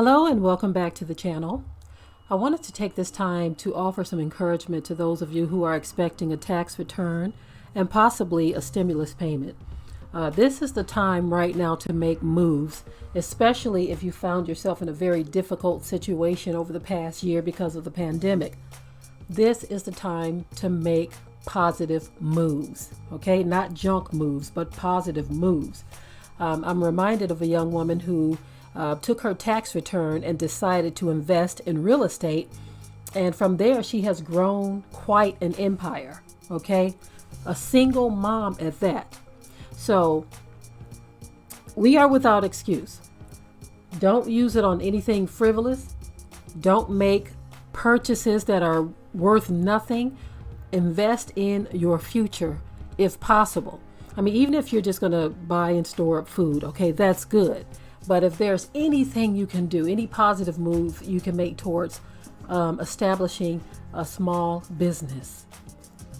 Hello and welcome back to the channel. I wanted to take this time to offer some encouragement to those of you who are expecting a tax return and possibly a stimulus payment. This is the time right now to make moves, especially if you found yourself in a very difficult situation over the past year because of the pandemic. This is the time to make positive moves, okay? Not junk moves, but positive moves. I'm reminded of a young woman who took her tax return and decided to invest in real estate. And from there, she has grown quite an empire, okay? A single mom at that. So we are without excuse. Don't use it on anything frivolous. Don't make purchases that are worth nothing. Invest in your future if possible. I mean, even if you're just going to buy and store up food, okay, that's good. But if there's anything you can do, any positive move you can make towards establishing a small business,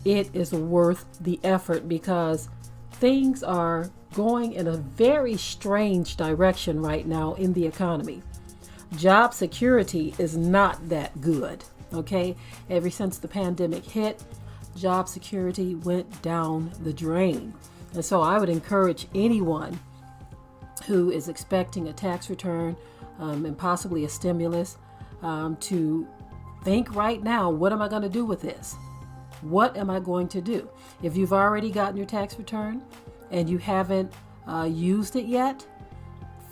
it is worth the effort because things are going in a very strange direction right now in the economy. Job security is not that good, okay? Ever since the pandemic hit, job security went down the drain. And so I would encourage anyone who is expecting a tax return and possibly a stimulus to think right now, what am I going to do with this? What am I going to do? If you've already gotten your tax return and you haven't used it yet,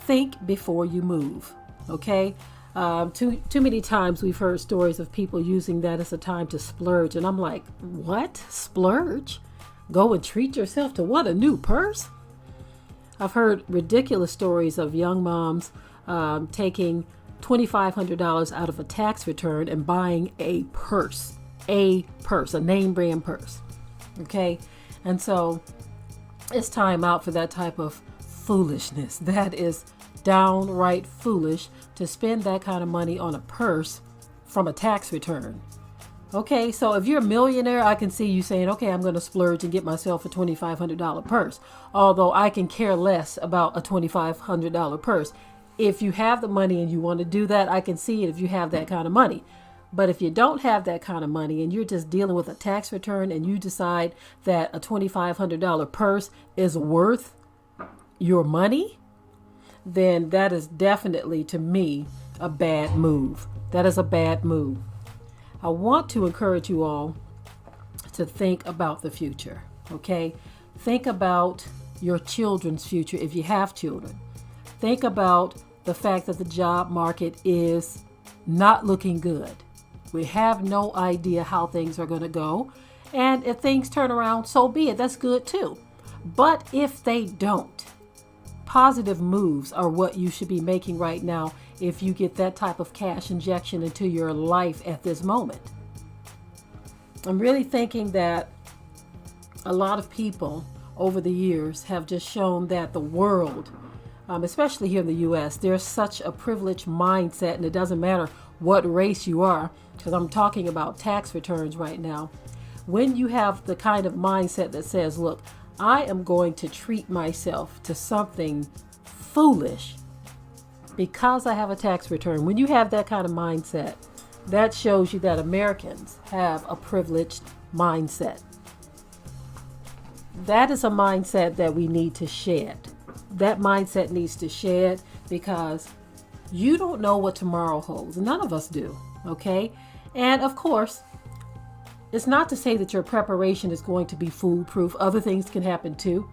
think before you move, okay? Too many times we've heard stories of people using that as a time to splurge. And I'm like, what? Splurge? Go and treat yourself to what? A new purse? I've heard ridiculous stories of young moms taking $2,500 out of a tax return and buying a name brand purse. Okay. And so it's time out for that type of foolishness. That is downright foolish to spend that kind of money on a purse from a tax return. Okay, so if you're a millionaire, I can see you saying, okay, I'm going to splurge and get myself a $2,500 purse. Although I can care less about a $2,500 purse. If you have the money and you want to do that, I can see it if you have that kind of money. But if you don't have that kind of money and you're just dealing with a tax return and you decide that a $2,500 purse is worth your money, then that is definitely, to me, a bad move. That is a bad move. I want to encourage you all to think about the future, okay? Think about your children's future if you have children. Think about the fact that the job market is not looking good. We have no idea how things are going to go. And if things turn around, so be it. That's good too. But if they don't, positive moves are what you should be making right now if you get that type of cash injection into your life at this moment. I'm really thinking that a lot of people over the years have just shown that the world, especially here in the U.S., there's such a privileged mindset, and it doesn't matter what race you are, because I'm talking about tax returns right now. When you have the kind of mindset that says, look, I am going to treat myself to something foolish because I have a tax return. When you have that kind of mindset, that shows you that Americans have a privileged mindset. That is a mindset that we need to shed. That mindset needs to shed because you don't know what tomorrow holds. None of us do, okay? And of course, it's not to say that your preparation is going to be foolproof. Other things can happen too.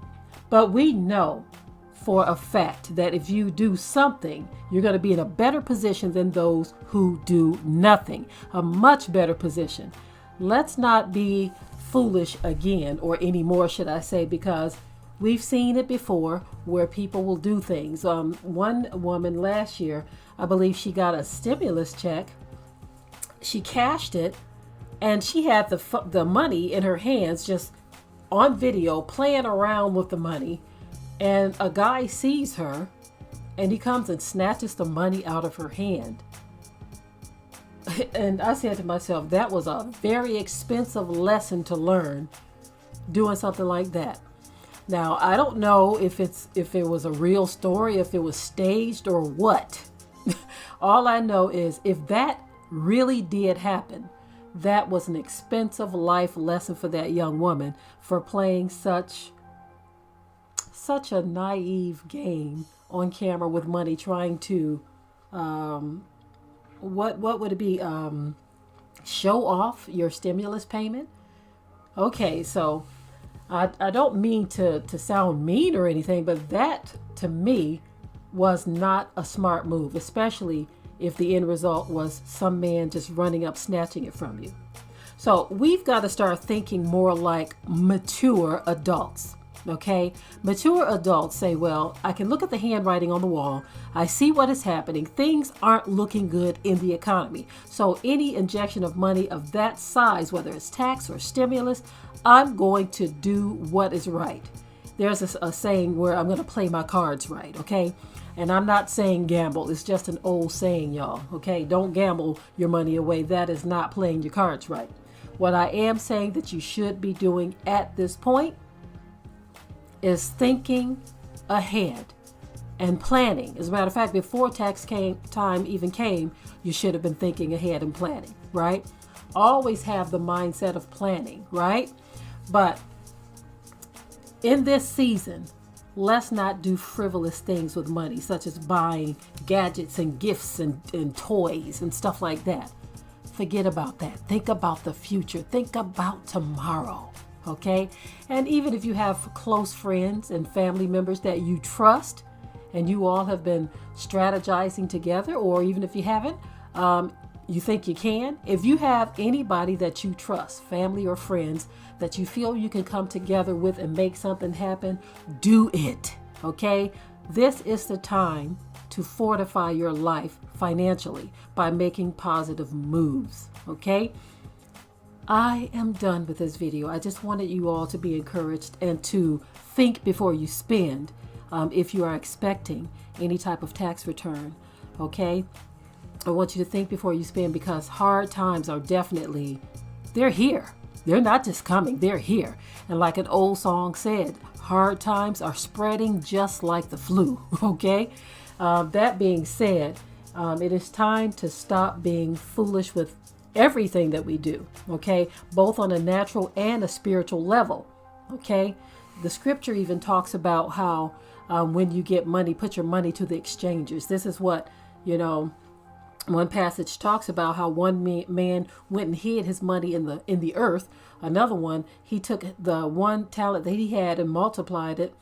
But we know for a fact that if you do something, you're going to be in a better position than those who do nothing. A much better position. Let's not be foolish again, or anymore, should I say, because we've seen it before where people will do things. One woman last year, I believe she got a stimulus check. She cashed it. And she had the money in her hands, just on video, playing around with the money. And a guy sees her, and he comes and snatches the money out of her hand. And I said to myself, that was a very expensive lesson to learn, doing something like that. Now, I don't know if it was a real story, if it was staged or what. All I know is if that really did happen, that was an expensive life lesson for that young woman for playing such a naive game on camera with money, trying to what would it be, show off your stimulus payment. Okay, so I don't mean to sound mean or anything, but that to me was not a smart move, especially if the end result was some man just running up snatching it from you. So we've got to start thinking more like mature adults. Okay, mature adults say, well, I can look at the handwriting on the wall. I see what is happening. Things aren't looking good in the economy. So any injection of money of that size, whether it's tax or stimulus, I'm going to do what is right. There's a saying where I'm going to play my cards right. Okay. And I'm not saying gamble. It's just an old saying, y'all. Okay. Don't gamble your money away. That is not playing your cards right. What I am saying that you should be doing at this point is thinking ahead and planning. As a matter of fact, before tax time even came, you should have been thinking ahead and planning, right? Always have the mindset of planning, right? But in this season, let's not do frivolous things with money, such as buying gadgets and gifts and toys and stuff like that. Forget about that. Think about the future. Think about tomorrow. Okay. And even if you have close friends and family members that you trust and you all have been strategizing together, or even if you haven't, you think you can. If you have anybody that you trust, family or friends, that you feel you can come together with and make something happen, do it. Okay. This is the time to fortify your life financially by making positive moves. Okay. I am done with this video. I just wanted you all to be encouraged and to think before you spend if you are expecting any type of tax return. Okay. I want you to think before you spend, because hard times are definitely, they're here. They're not just coming, they're here. And like an old song said, hard times are spreading just like the flu. Okay. That being said, it is time to stop being foolish with everything that we do, okay, both on a natural and a spiritual level. Okay, the scripture even talks about how when you get money, put your money to the exchangers. This is what, one passage talks about how one man went and hid his money in the earth. Another one, he took the one talent that he had and multiplied it.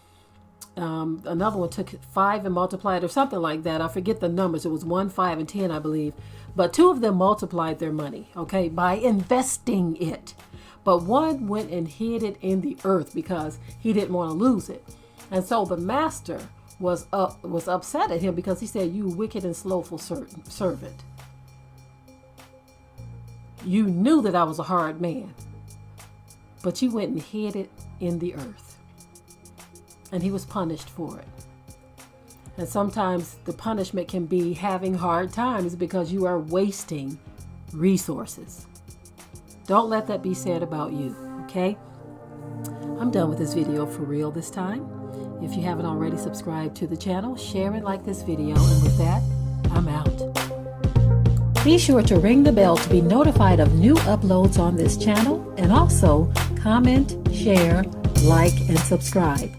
Another one took 5 and multiplied, or something like that. I forget the numbers. It was 1, 5, and 10, I believe. But 2 of them multiplied their money, okay, by investing it. But one went and hid it in the earth because he didn't want to lose it. And so the master was upset at him because he said, "You wicked and slothful servant. You knew that I was a hard man, but you went and hid it in the earth." And he was punished for it. And sometimes the punishment can be having hard times because you are wasting resources. Don't let that be said about you, okay? I'm done with this video for real this time. If you haven't already subscribed to the channel, share and like this video. And with that, I'm out. Be sure to ring the bell to be notified of new uploads on this channel, and also comment, share, like, and subscribe.